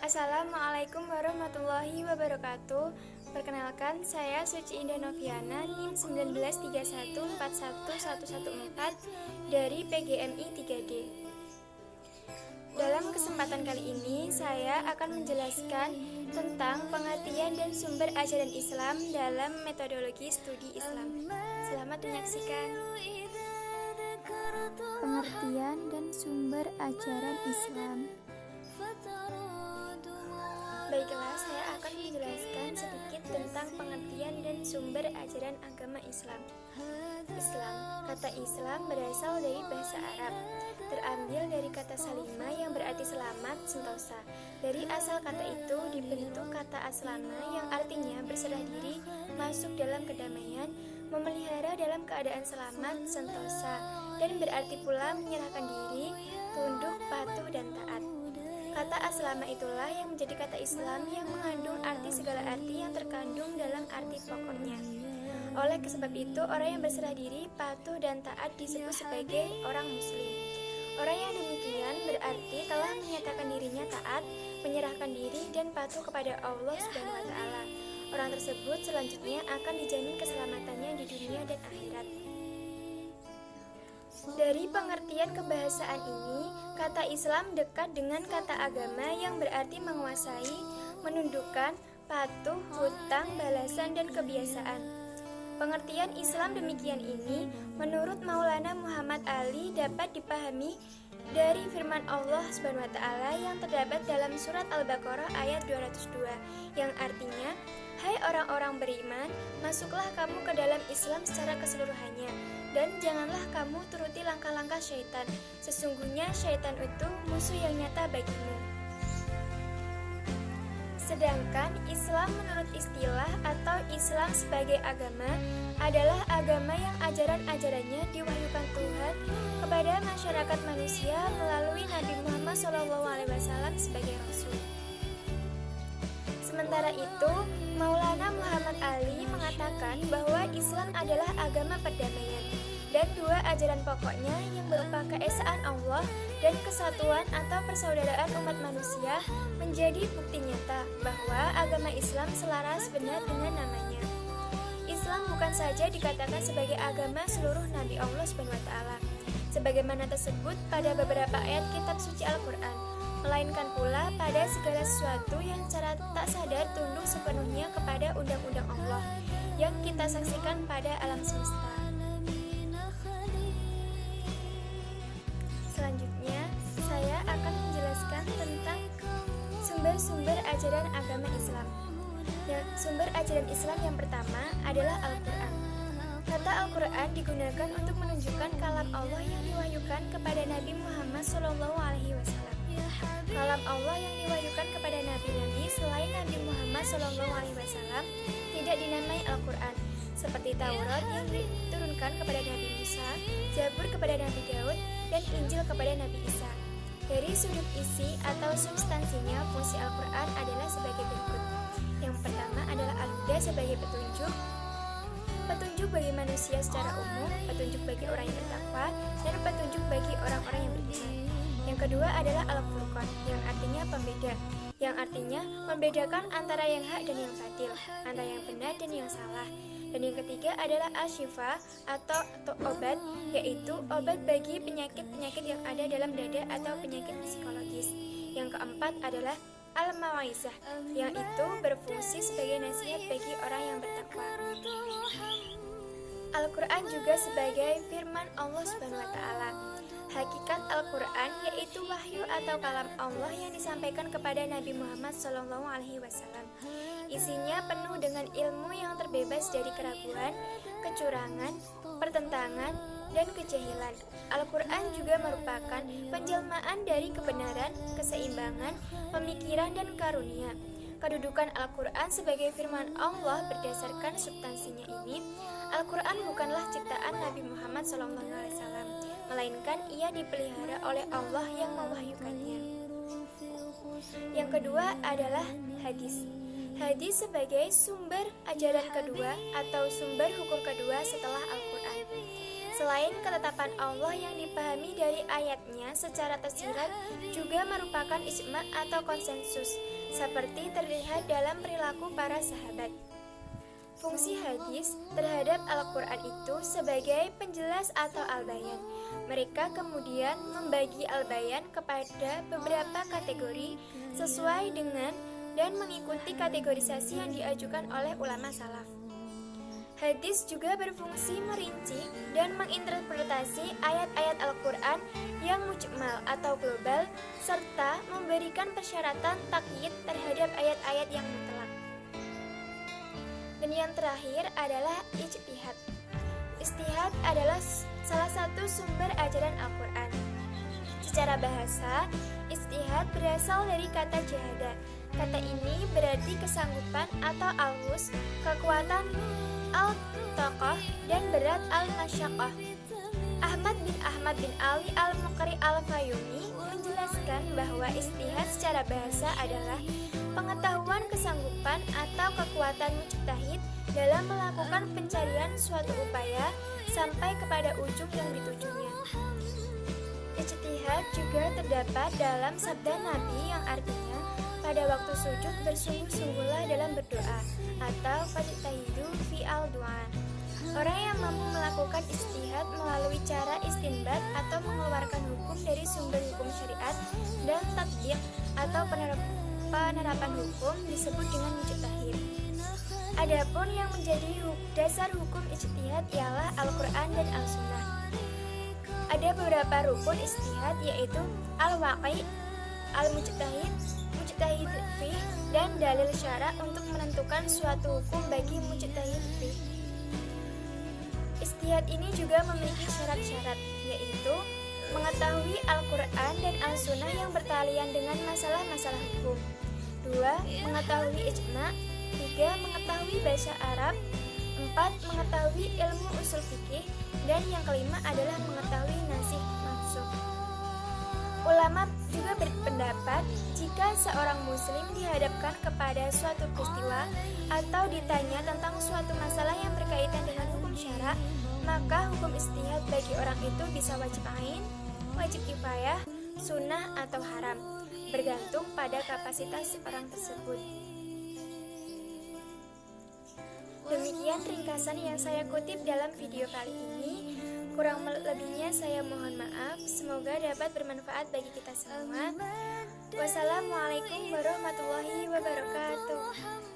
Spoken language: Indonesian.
Assalamualaikum warahmatullahi wabarakatuh. Perkenalkan, saya Suci Indah Noviana, NIM 1931411114 dari PGMI 3D. Dalam kesempatan kali ini, saya akan menjelaskan tentang pengertian dan sumber ajaran Islam dalam metodologi studi Islam. Selamat menyaksikan. Pengertian dan sumber ajaran Islam. Baiklah, saya akan menjelaskan sedikit tentang pengertian dan sumber ajaran agama Islam. Islam, kata Islam berasal dari bahasa Arab, terambil dari kata salima yang berarti selamat, sentosa. Dari asal kata itu dibentuk kata aslama yang artinya berserah diri, masuk dalam kedamaian, memelihara dalam keadaan selamat, sentosa, dan berarti pula menyerahkan diri, tunduk, patuh, dan taat. Kata aslama itulah yang menjadi kata Islam yang mengandung arti segala arti yang terkandung dalam arti pokoknya. Oleh sebab itu, orang yang berserah diri, patuh, dan taat disebut sebagai orang muslim. Orang yang demikian berarti telah menyatakan dirinya taat, menyerahkan diri, dan patuh kepada Allah Subhanahu wa Ta'ala. Orang tersebut selanjutnya akan dijamin keselamatannya di dunia dan akhirat. Dari pengertian kebahasaan ini, kata Islam dekat dengan kata agama yang berarti menguasai, menundukkan, patuh, hutang, balasan, dan kebiasaan. Pengertian Islam demikian ini, menurut Maulana Muhammad Ali, dapat dipahami dari firman Allah SWT yang terdapat dalam surat Al-Baqarah ayat 202, yang artinya, "Hai orang-orang beriman, masuklah kamu ke dalam Islam secara keseluruhannya, dan janganlah kamu turuti langkah-langkah syaitan. Sesungguhnya syaitan itu musuh yang nyata bagimu." Sedangkan Islam menurut istilah atau Islam sebagai agama adalah agama yang ajaran-ajarannya diwahyukan Tuhan kepada masyarakat manusia melalui Nabi Muhammad SAW sebagai Rasul. Sementara itu, Maulana Muhammad Ali mengatakan bahwa Islam adalah agama perdamaian, dan dua ajaran pokoknya yang berupa keesaan Allah dan kesatuan atau persaudaraan umat manusia menjadi bukti nyata bahwa agama Islam selaras benar dengan namanya. Islam bukan saja dikatakan sebagai agama seluruh Nabi Allah SWT, sebagaimana tersebut pada beberapa ayat kitab suci Al-Quran, melainkan pula pada segala sesuatu yang secara tak sadar tunduk sepenuhnya kepada undang-undang Allah yang kita saksikan pada alam semesta. Selanjutnya, saya akan menjelaskan tentang sumber-sumber ajaran agama Islam. Sumber ajaran Islam yang pertama adalah Al-Quran. Kata Al-Quran digunakan untuk menunjukkan kalam Allah yang diwahyukan kepada Nabi Muhammad SAW. Kalam Allah yang diwahyukan kepada nabi-nabi selain Nabi Muhammad SAW tidak dinamai Al-Quran, seperti Taurat yang diturunkan kepada Nabi Musa, Zabur kepada Nabi Daud, dan Injil kepada Nabi Isa. Dari sudut isi atau substansinya, fungsi Al-Quran adalah sebagai berikut. Yang pertama adalah Al-Huda sebagai petunjuk bagi manusia secara umum, petunjuk bagi orang yang bertakwa, dan petunjuk bagi orang-orang yang beriman. Yang kedua adalah Al-Furqan, yang artinya pembeda, yang artinya membedakan antara yang hak dan yang batil, antara yang benar dan yang salah. Dan yang ketiga adalah Al-Syifa atau obat, yaitu obat bagi penyakit-penyakit yang ada dalam dada atau penyakit psikologis. Yang keempat adalah Al-Mawaizah, yang itu berfungsi sebagai nasihat bagi orang yang bertakwa. Al-Quran juga sebagai firman Allah Subhanahu wa Ta'ala. Hakikat Al-Quran yaitu wahyu atau kalam Allah yang disampaikan kepada Nabi Muhammad SAW. Isinya penuh dengan ilmu yang terbebas dari keraguan, kecurangan, pertentangan, dan kejahilan. Al-Quran juga merupakan penjelmaan dari kebenaran, keseimbangan, pemikiran, dan karunia. Kedudukan Al-Quran sebagai firman Allah berdasarkan substansinya ini, Al-Quran bukanlah ciptaan Nabi Muhammad SAW, melainkan ia dipelihara oleh Allah yang mewahyukannya. Yang kedua adalah hadis. Hadis sebagai sumber ajaran kedua atau sumber hukum kedua setelah Al-Quran. Selain ketetapan Allah yang dipahami dari ayatnya secara tersirat juga merupakan ijma atau konsensus, seperti terlihat dalam perilaku para sahabat. Fungsi hadis terhadap Al-Quran itu sebagai penjelas atau al-bayan. Mereka kemudian membagi al-bayan kepada beberapa kategori sesuai dengan dan mengikuti kategorisasi yang diajukan oleh ulama salaf. Hadis juga berfungsi merinci dan menginterpretasi ayat-ayat Al-Quran yang mujmal atau global, serta memberikan persyaratan takyid terhadap ayat-ayat yang mutlak. Dan yang terakhir adalah ijtihad. Ijtihad adalah salah satu sumber ajaran Al-Quran. Secara bahasa, ijtihad berasal dari kata jahada. Kata ini berarti kesanggupan atau al-wus, kekuatan al-taqah, dan berat al-masyaqqah. Ahmad bin Ali al-Muqri al-Fayumi menjelaskan bahwa ijtihad secara bahasa adalah pengetahuan kesanggupan atau kekuatan mujtahid dalam melakukan pencarian suatu upaya sampai kepada ujung yang ditujunya. Ijtihad juga terdapat dalam sabda Nabi yang artinya pada waktu sujud bersungguh-sungguhlah dalam berdoa atau fajtahidu fi al-du'a. Orang yang mampu melakukan ijtihad melalui cara istinbat atau mengeluarkan hukum dari sumber hukum syariat dan tatbiq atau penerapan hukum disebut dengan mujtahid. Adapun yang menjadi dasar hukum ijtihad ialah Al-Quran dan Al-Sunnah. Ada beberapa rukun ijtihad yaitu al-waqi', al-mujtahid, mujtahid fih, dan dalil syara' untuk menentukan suatu hukum bagi mujtahid fih. Ijtihad ini juga memiliki syarat-syarat, yaitu mengetahui Al-Quran dan Al-Sunnah yang bertalian dengan masalah-masalah hukum. 2. Mengetahui ijma'. 3. Mengetahui bahasa Arab. 4. Mengetahui ilmu usul fikih. Dan yang kelima adalah mengetahui nasikh mansukh. Ulama juga berpendapat jika seorang muslim dihadapkan kepada suatu peristiwa atau ditanya tentang suatu masalah yang berkaitan dengan hukum syara', maka hukum ijtihad bagi orang itu bisa wajib ain, wajib kifayah, sunnah atau haram, bergantung pada kapasitas orang tersebut. Demikian ringkasan yang saya kutip dalam video kali ini. Kurang lebihnya saya mohon maaf. Semoga dapat bermanfaat bagi kita semua. Wassalamualaikum warahmatullahi wabarakatuh.